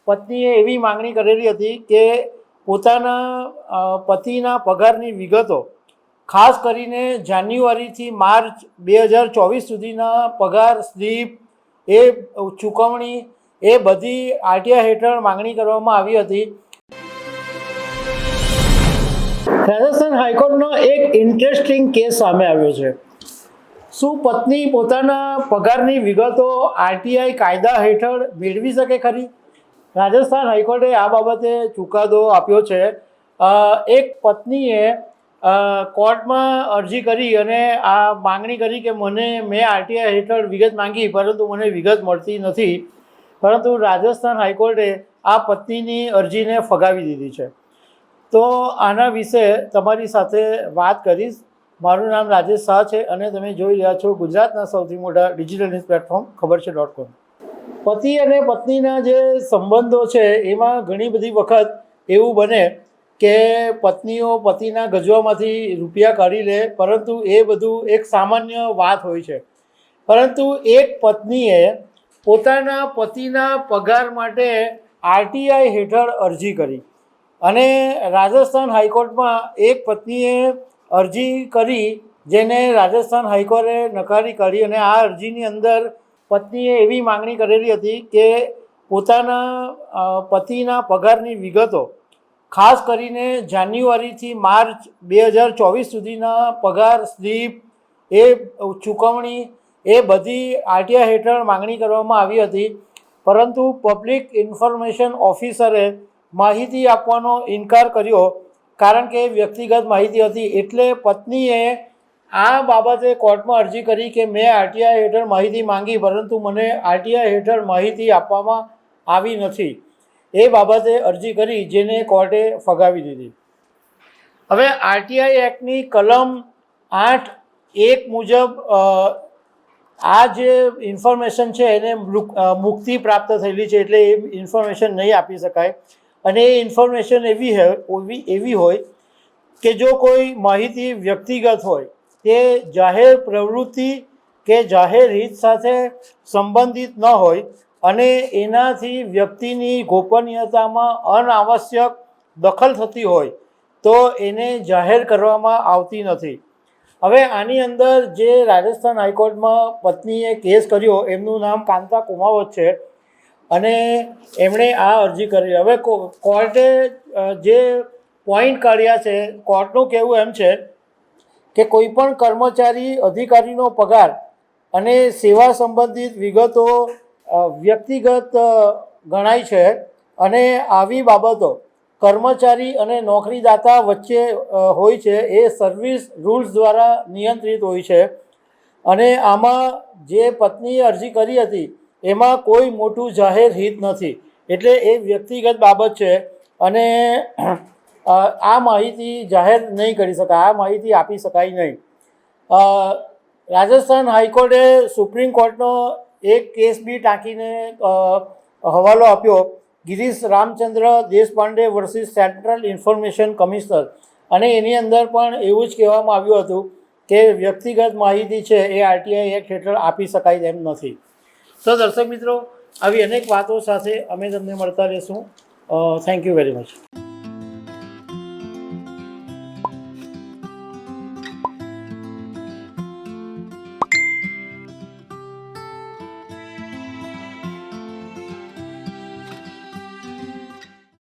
પત્નીએ એવી માંગણી કરેલી હતી કે પોતાના પતિના પગારની વિગતો, ખાસ કરીને જાન્યુઆરીથી માર્ચ 2024 સુધીના પગાર સ્લીપ, એ ચૂકવણી, એ બધી આરટીઆઈ હેઠળ માંગણી કરવામાં આવી હતી. રાજસ્થાન હાઈકોર્ટનો એક ઇન્ટરેસ્ટિંગ કેસ સામે આવ્યો છે. શું પત્ની પોતાના પગારની વિગતો આરટીઆઈ કાયદા હેઠળ મેળવી શકે ખરી? રાજસ્થાન હાઈકોર્ટે આ બાબતે ચુકાદો આપ્યો છે. એક પત્નીએ કોર્ટમાં અરજી કરી અને આ માંગણી કરી કે મેં આરટીઆઈ હેઠળ વિગત માંગી, પરંતુ મને વિગત મળતી નથી. પરંતુ રાજસ્થાન હાઈકોર્ટે આ પત્નીની અરજીને ફગાવી દીધી છે. તો આના વિશે તમારી સાથે વાત કરીશ. મારું નામ રાજેશ શાહ છે અને તમે જોઈ રહ્યા છો ગુજરાતના સૌથી મોટા ડિજિટલ ન્યૂઝ પ્લેટફોર્મ ખબરછે.com. પતિ અને પત્નીના જે સંબંધો છે એમાં ઘણી બધી વખત એવું બને કે પત્નીઓ પતિના ગજવામાંથી રૂપિયા કાઢી લે, પરંતુ એ બધું એક સામાન્ય વાત હોય છે. પરંતુ એક પત્નીએ પોતાના પતિના પગાર માટે આરટીઆઈ હેઠળ અરજી કરી અને રાજસ્થાન હાઈકોર્ટમાં એક પત્નીએ અરજી કરી, જેને રાજસ્થાન હાઈકોર્ટે નકારી કાઢી. અને આ અરજીની અંદર પત્નીએ એવી માંગણી કરેલી હતી કે પોતાના પતિના પગારની વિગતો, ખાસ કરીને જાન્યુઆરીથી માર્ચ 2024 સુધીના પગાર સ્લીપ, એ ચૂકવણી, એ બધી આરટીઆઈ હેઠળ માંગણી કરવામાં આવી હતી. પરંતુ પબ્લિક ઇન્ફોર્મેશન ઓફિસરે માહિતી આપવાનો ઇનકાર કર્યો, કારણ કે વ્યક્તિગત માહિતી હતી. એટલે પત્નીએ આ બાબતે કોર્ટમાં અરજી કરી કે મેં આરટીઆઈ હેઠળ માહિતી માંગી, પરંતુ મને આરટીઆઈ હેઠળ માહિતી આપવામાં આવી નથી. એ બાબતે અરજી કરી, જેને કોર્ટે ફગાવી દીધી. હવે આરટીઆઈ એક્ટની કલમ 8(1) મુજબ આ જે ઇન્ફોર્મેશન છે એને મુક્તિ પ્રાપ્ત થયેલી છે, એટલે એ ઇન્ફોર્મેશન નહીં આપી શકાય. અને એ ઇન્ફોર્મેશન એવી હોય કે જો કોઈ માહિતી વ્યક્તિગત હોય, તે જાહેર પ્રવૃત્તિ કે જાહેર હિત સાથે સંબંધિત ન હોય અને એનાથી વ્યક્તિની ગોપનીયતામાં અનાવશ્યક દખલ થતી હોય, તો એને જાહેર કરવામાં આવતી નથી. હવે આની અંદર જે રાજસ્થાન હાઈકોર્ટમાં પત્નીએ કેસ કર્યો, એમનું નામ કાંતા કુમાવત છે અને એમણે આ અરજી કરી. હવે કોર્ટે જે પોઈન્ટ કાઢ્યા છે, કોર્ટનું કહેવું એમ છે કે કોઈપણ કર્મચારી અધિકારીનો પગાર અને સેવા સંબંધિત વિગતો વ્યક્તિગત ગણાય છે અને આવી બાબતો કર્મચારી અને નોકરીદાતા વચ્ચે હોય છે. એ સર્વિસ રૂલ્સ દ્વારા નિયંત્રિત હોય છે. અને આમાં જે પત્નીએ અરજી કરી હતી એમાં કોઈ મોટું જાહેર હિત નથી, એટલે એ વ્યક્તિગત બાબત છે અને આ માહિતી જાહેર નહીં કરી શકાય, આ માહિતી આપી શકાય નહીં. રાજસ્થાન હાઈકોર્ટે સુપ્રીમ કોર્ટનો એક કેસ બી ટાંકીને હવાલો આપ્યો, Girish Ramchandra Deshpande versus central information commissioner. અને એની અંદર પણ એવું જ કહેવામાં આવ્યું હતું કે વ્યક્તિગત માહિતી છે એ આરટીઆઈ એક્ટ હેઠળ આપી શકાય એમ નથી. તો દર્શક મિત્રો, આવી અનેક વાતો સાથે અમે તમને મળતા રહીશું. Thank you very much.